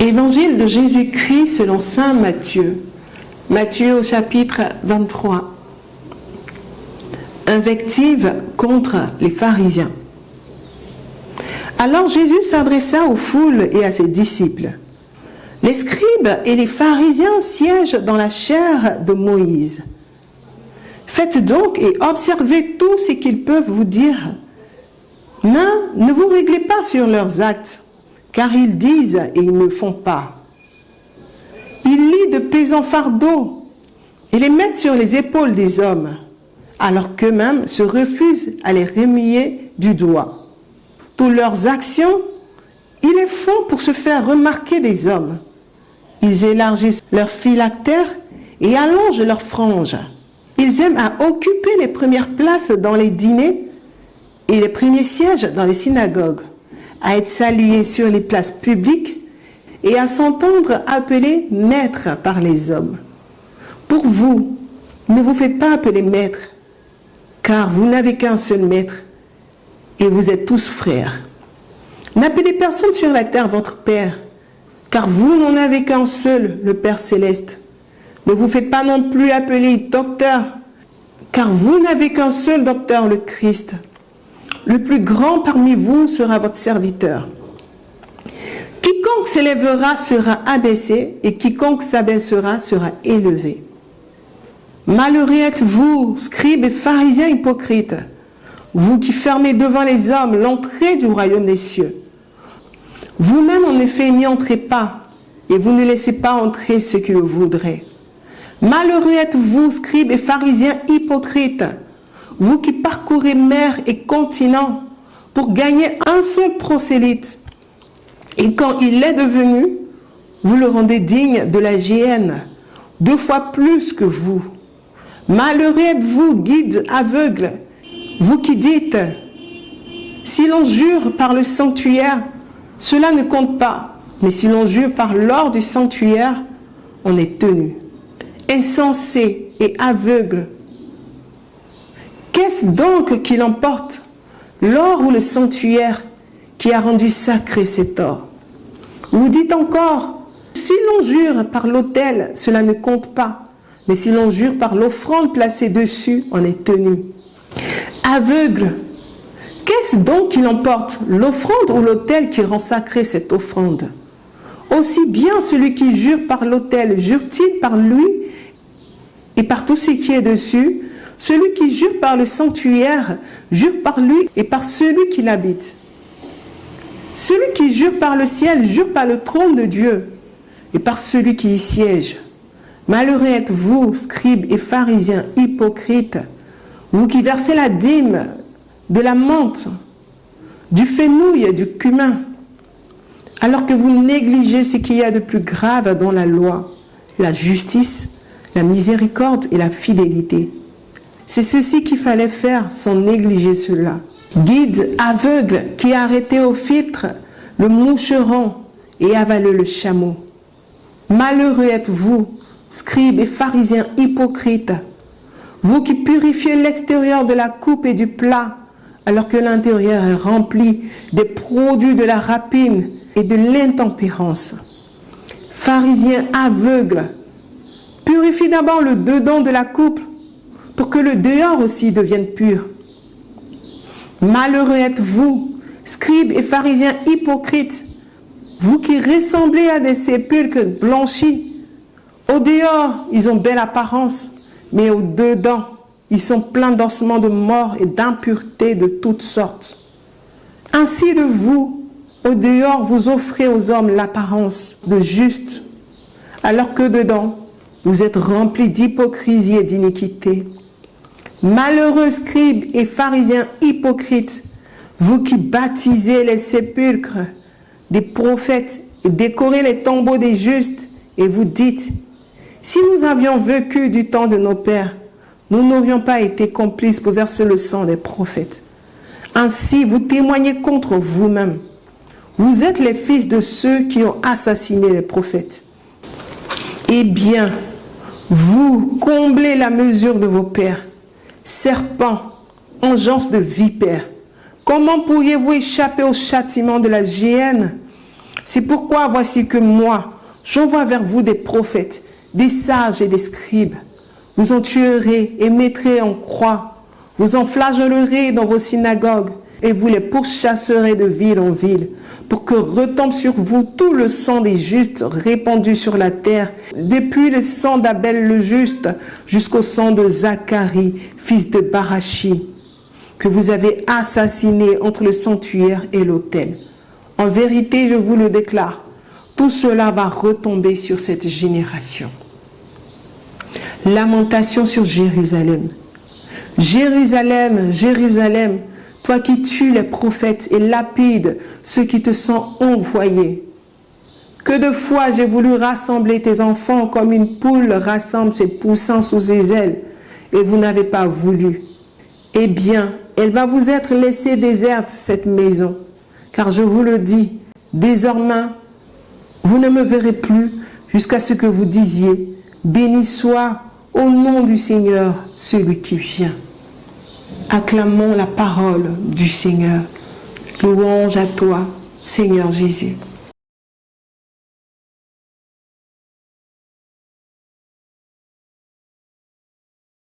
Évangile de Jésus-Christ selon saint Matthieu. Matthieu au chapitre 23. Invective contre les pharisiens. Alors Jésus s'adressa aux foules et à ses disciples. Les scribes et les pharisiens siègent dans la chaire de Moïse. Faites donc et observez tout ce qu'ils peuvent vous dire. Mais ne vous réglez pas sur leurs actes, car ils disent et ils ne font pas. Ils lient de pesants fardeaux et les mettent sur les épaules des hommes, alors qu'eux-mêmes se refusent à les remuer du doigt. Toutes leurs actions, ils les font pour se faire remarquer des hommes. Ils élargissent leurs phylactères et allongent leurs franges. Ils aiment à occuper les premières places dans les dîners et les premiers sièges dans les synagogues, à être salués sur les places publiques et à s'entendre appeler maître par les hommes. Pour vous, ne vous faites pas appeler maître, car vous n'avez qu'un seul maître et vous êtes tous frères. N'appelez personne sur la terre votre Père, car vous n'en avez qu'un seul, le Père céleste. Ne vous faites pas non plus appeler docteur, car vous n'avez qu'un seul docteur, le Christ. Le plus grand parmi vous sera votre serviteur. Quiconque s'élèvera sera abaissé, et quiconque s'abaissera sera élevé. Malheureux êtes-vous, scribes et pharisiens hypocrites, vous qui fermez devant les hommes l'entrée du royaume des cieux. Vous-même, en effet, n'y entrez pas, et vous ne laissez pas entrer ceux qui le voudraient. Malheureux êtes-vous, scribes et pharisiens hypocrites, vous qui parcourez mer et continent pour gagner un seul prosélyte. Et quand il est devenu, vous le rendez digne de la géhenne, 2 fois plus que vous. Malheureux êtes-vous, guides aveugles, vous qui dites, si l'on jure par le sanctuaire, cela ne compte pas, mais si l'on jure par l'or du sanctuaire, on est tenu. Insensé et aveugle, qu'est-ce donc qui l'emporte, l'or ou le sanctuaire qui a rendu sacré cet or? Vous dites encore, si l'on jure par l'autel, cela ne compte pas, mais si l'on jure par l'offrande placée dessus, on est tenu. Aveugle, qu'est-ce donc qui l'emporte, l'offrande ou l'autel qui rend sacré cette offrande? Aussi bien celui qui jure par l'autel, jure-t-il par lui et par tout ce qui est dessus? Celui qui jure par le sanctuaire, jure par lui et par celui qui l'habite. Celui qui jure par le ciel, jure par le trône de Dieu et par celui qui y siège. Malheureux êtes-vous, scribes et pharisiens hypocrites, vous qui versez la dîme de la menthe, du fenouil et du cumin, alors que vous négligez ce qu'il y a de plus grave dans la loi, la justice, la miséricorde et la fidélité. C'est ceci qu'il fallait faire sans négliger cela. Guide aveugle qui a arrêté au filtre le moucheron et avalé le chameau. Malheureux êtes-vous, scribes et pharisiens hypocrites, vous qui purifiez l'extérieur de la coupe et du plat, alors que l'intérieur est rempli des produits de la rapine et de l'intempérance. Pharisiens aveugles, purifiez d'abord le dedans de la coupe, pour que le dehors aussi devienne pur. Malheureux êtes-vous, scribes et pharisiens hypocrites, vous qui ressemblez à des sépulcres blanchis. Au dehors, ils ont belle apparence, mais au dedans, ils sont pleins d'ossements de mort et d'impuretés de toutes sortes. Ainsi de vous, au dehors, vous offrez aux hommes l'apparence de juste, alors que dedans, vous êtes remplis d'hypocrisie et d'iniquité. Malheureux scribes et pharisiens hypocrites, vous qui baptisez les sépulcres des prophètes et décorez les tombeaux des justes, et vous dites, si nous avions vécu du temps de nos pères, nous n'aurions pas été complices pour verser le sang des prophètes. Ainsi, vous témoignez contre vous-même. Vous êtes les fils de ceux qui ont assassiné les prophètes. Eh bien, vous comblez la mesure de vos pères. Serpents, engeance de vipères, comment pourriez-vous échapper au châtiment de la géhenne? C'est pourquoi voici que moi, j'envoie vers vous des prophètes, des sages et des scribes. Vous en tuerez et mettrez en croix. Vous en flagellerez dans vos synagogues et vous les pourchasserez de ville en ville, pour que retombe sur vous tout le sang des justes répandu sur la terre, depuis le sang d'Abel le juste jusqu'au sang de Zacharie, fils de Barachi, que vous avez assassiné entre le sanctuaire et l'autel. En vérité, je vous le déclare, tout cela va retomber sur cette génération. Lamentation sur Jérusalem. Jérusalem, Jérusalem, toi qui tues les prophètes et lapides ceux qui te sont envoyés. Que de fois j'ai voulu rassembler tes enfants comme une poule rassemble ses poussins sous ses ailes, et vous n'avez pas voulu. Eh bien, elle va vous être laissée déserte, cette maison, car je vous le dis, désormais, vous ne me verrez plus jusqu'à ce que vous disiez, béni soit au nom du Seigneur celui qui vient. Acclamons la parole du Seigneur. Louange à toi, Seigneur Jésus.